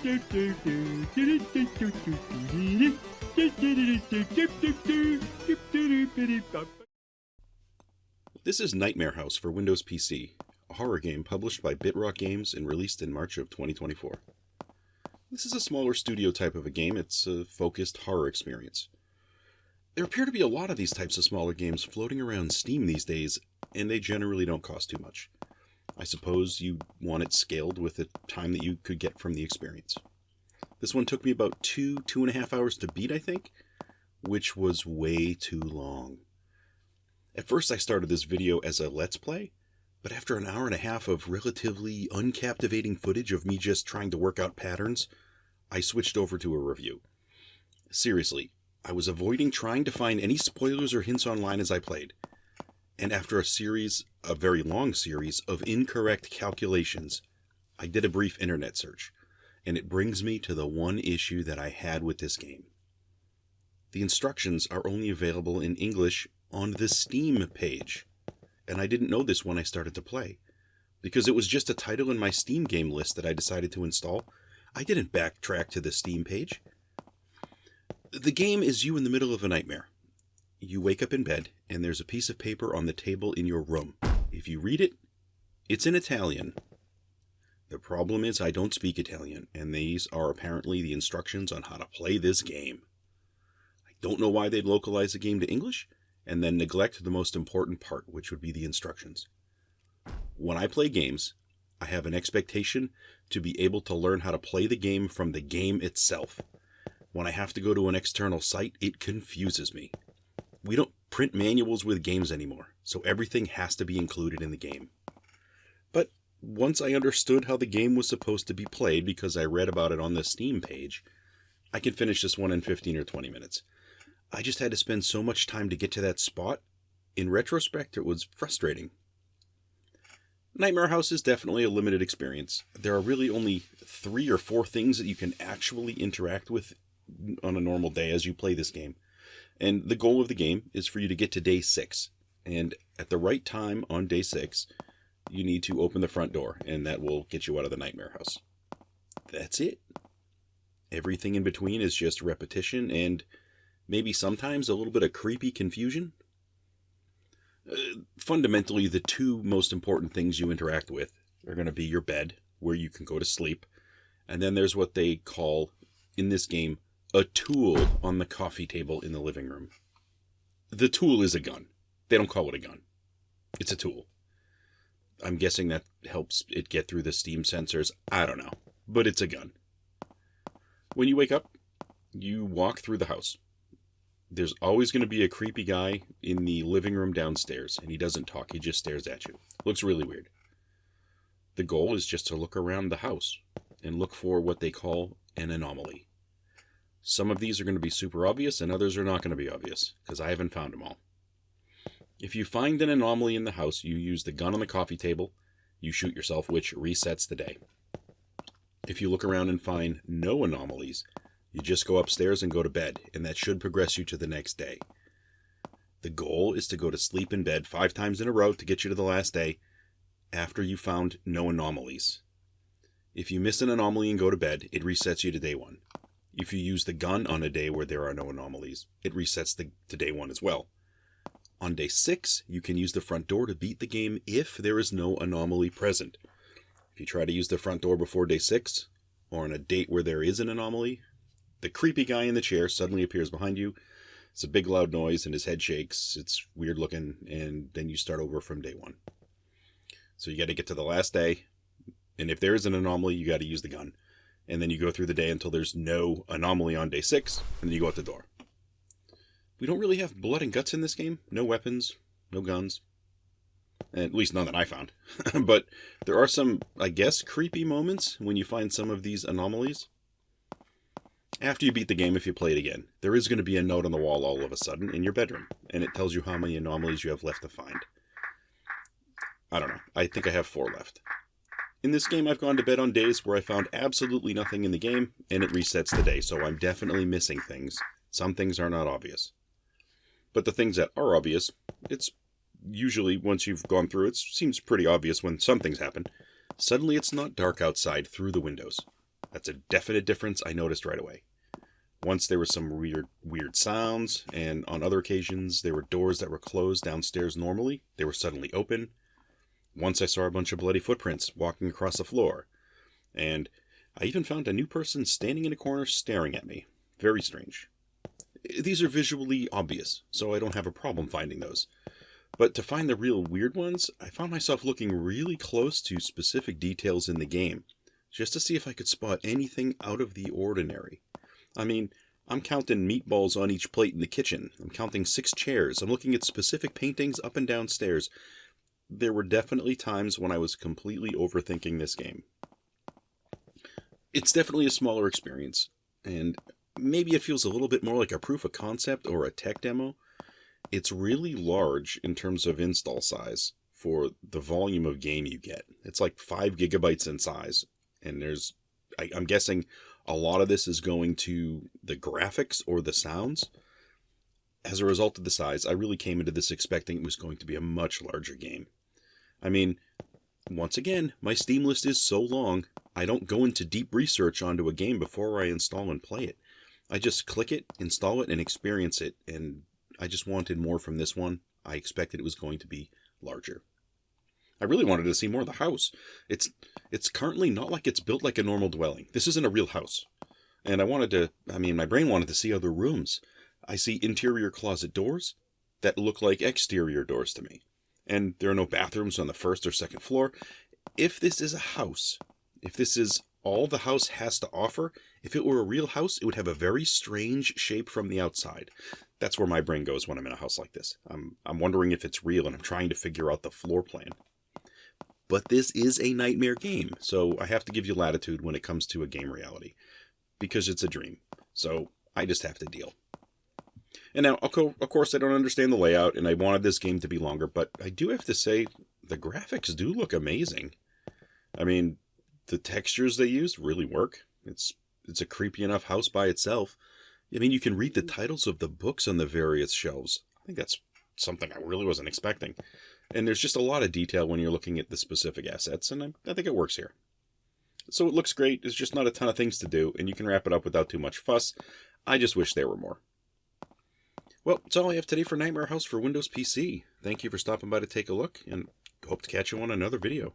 This is Nightmare House for Windows PC, a horror game published by BitRock Games and released in March of 2024. This is a smaller studio type of a game. It's a focused horror experience. There appear to be a lot of these types of smaller games floating around Steam these days, and they generally don't cost too much. I suppose you want it scaled with the time that you could get from the experience. This one took me about 2.5 hours to beat, I think, which was way too long. At first I started this video as a Let's Play, but after an hour and a half of relatively uncaptivating footage of me just trying to work out patterns, I switched over to a review. Seriously, I was avoiding trying to find any spoilers or hints online as I played. And after a very long series, of incorrect calculations, I did a brief internet search, and it brings me to the one issue that I had with this game. The instructions are only available in English on the Steam page, and I didn't know this when I started to play. Because it was just a title in my Steam game list that I decided to install, I didn't backtrack to the Steam page. The game is you in the middle of a nightmare. You wake up in bed, and there's a piece of paper on the table in your room. If you read it, it's in Italian. The problem is I don't speak Italian, and these are apparently the instructions on how to play this game. I don't know why they'd localize the game to English, and then neglect the most important part, which would be the instructions. When I play games, I have an expectation to be able to learn how to play the game from the game itself. When I have to go to an external site, it confuses me. We don't print manuals with games anymore, so everything has to be included in the game. But once I understood how the game was supposed to be played because I read about it on the Steam page, I could finish this one in 15 or 20 minutes. I just had to spend so much time to get to that spot. In retrospect, it was frustrating. Nightmare House is definitely a limited experience. There are really only 3 or 4 things that you can actually interact with on a normal day as you play this game. And the goal of the game is for you to get to day 6. And at the right time on day 6, you need to open the front door, and that will get you out of the Nightmare House. That's it. Everything in between is just repetition and maybe sometimes a little bit of creepy confusion. Fundamentally, the 2 most important things you interact with are going to be your bed, where you can go to sleep, and then there's what they call, in this game, a tool on the coffee table in the living room. The tool is a gun. They don't call it a gun. It's a tool. I'm guessing that helps it get through the Steam sensors. I don't know. But it's a gun. When you wake up, you walk through the house. There's always going to be a creepy guy in the living room downstairs, and he doesn't talk, he just stares at you. Looks really weird. The goal is just to look around the house and look for what they call an anomaly. Some of these are going to be super obvious, and others are not going to be obvious, because I haven't found them all. If you find an anomaly in the house, you use the gun on the coffee table, you shoot yourself, which resets the day. If you look around and find no anomalies, you just go upstairs and go to bed, and that should progress you to the next day. The goal is to go to sleep in bed 5 times in a row to get you to the last day, after you found no anomalies. If you miss an anomaly and go to bed, it resets you to day 1. If you use the gun on a day where there are no anomalies, it resets to day 1 as well. On day 6, you can use the front door to beat the game if there is no anomaly present. If you try to use the front door before day 6, or on a date where there is an anomaly, the creepy guy in the chair suddenly appears behind you. It's a big loud noise and his head shakes. It's weird looking, and then you start over from day 1. So you got to get to the last day, and if there is an anomaly, you got to use the gun. And then you go through the day until there's no anomaly on day 6, and then you go out the door. We don't really have blood and guts in this game. No weapons, no guns. At least none that I found. But there are some, I guess, creepy moments when you find some of these anomalies. After you beat the game, if you play it again, there is going to be a note on the wall all of a sudden in your bedroom, and it tells you how many anomalies you have left to find. I don't know. I think I have 4 left. In this game, I've gone to bed on days where I found absolutely nothing in the game, and it resets the day, so I'm definitely missing things. Some things are not obvious. But the things that are obvious, it's usually, once you've gone through, it seems pretty obvious when some things happen. Suddenly it's not dark outside through the windows. That's a definite difference I noticed right away. Once there were some weird sounds, and on other occasions there were doors that were closed downstairs normally. They were suddenly open. Once I saw a bunch of bloody footprints walking across the floor. And I even found a new person standing in a corner staring at me. Very strange. These are visually obvious, so I don't have a problem finding those. But to find the real weird ones, I found myself looking really close to specific details in the game, just to see if I could spot anything out of the ordinary. I mean, I'm counting meatballs on each plate in the kitchen. I'm counting 6 chairs. I'm looking at specific paintings up and down stairs. There were definitely times when I was completely overthinking this game. It's definitely a smaller experience, and maybe it feels a little bit more like a proof of concept or a tech demo. It's really large in terms of install size for the volume of game you get. It's like 5 gigabytes in size, and I'm guessing a lot of this is going to the graphics or the sounds. As a result of the size, I really came into this expecting it was going to be a much larger game. I mean, once again, my Steam list is so long, I don't go into deep research onto a game before I install and play it. I just click it, install it, and experience it, and I just wanted more from this one. I expected it was going to be larger. I really wanted to see more of the house. It's currently not like it's built like a normal dwelling. This isn't a real house. And my brain wanted to see other rooms. I see interior closet doors that look like exterior doors to me. And there are no bathrooms on the first or second floor. If this is a house, if this is all the house has to offer, if it were a real house, it would have a very strange shape from the outside. That's where my brain goes when I'm in a house like this. I'm wondering if it's real, and I'm trying to figure out the floor plan. But this is a nightmare game, so I have to give you latitude when it comes to a game reality. Because it's a dream. So I just have to deal. And now, of course, I don't understand the layout, and I wanted this game to be longer, but I do have to say, the graphics do look amazing. I mean, the textures they used really work. It's a creepy enough house by itself. I mean, you can read the titles of the books on the various shelves. I think that's something I really wasn't expecting. And there's just a lot of detail when you're looking at the specific assets, and I think it works here. So it looks great, there's just not a ton of things to do, and you can wrap it up without too much fuss. I just wish there were more. Well, that's all I have today for Nightmare House for Windows PC. Thank you for stopping by to take a look, and hope to catch you on another video.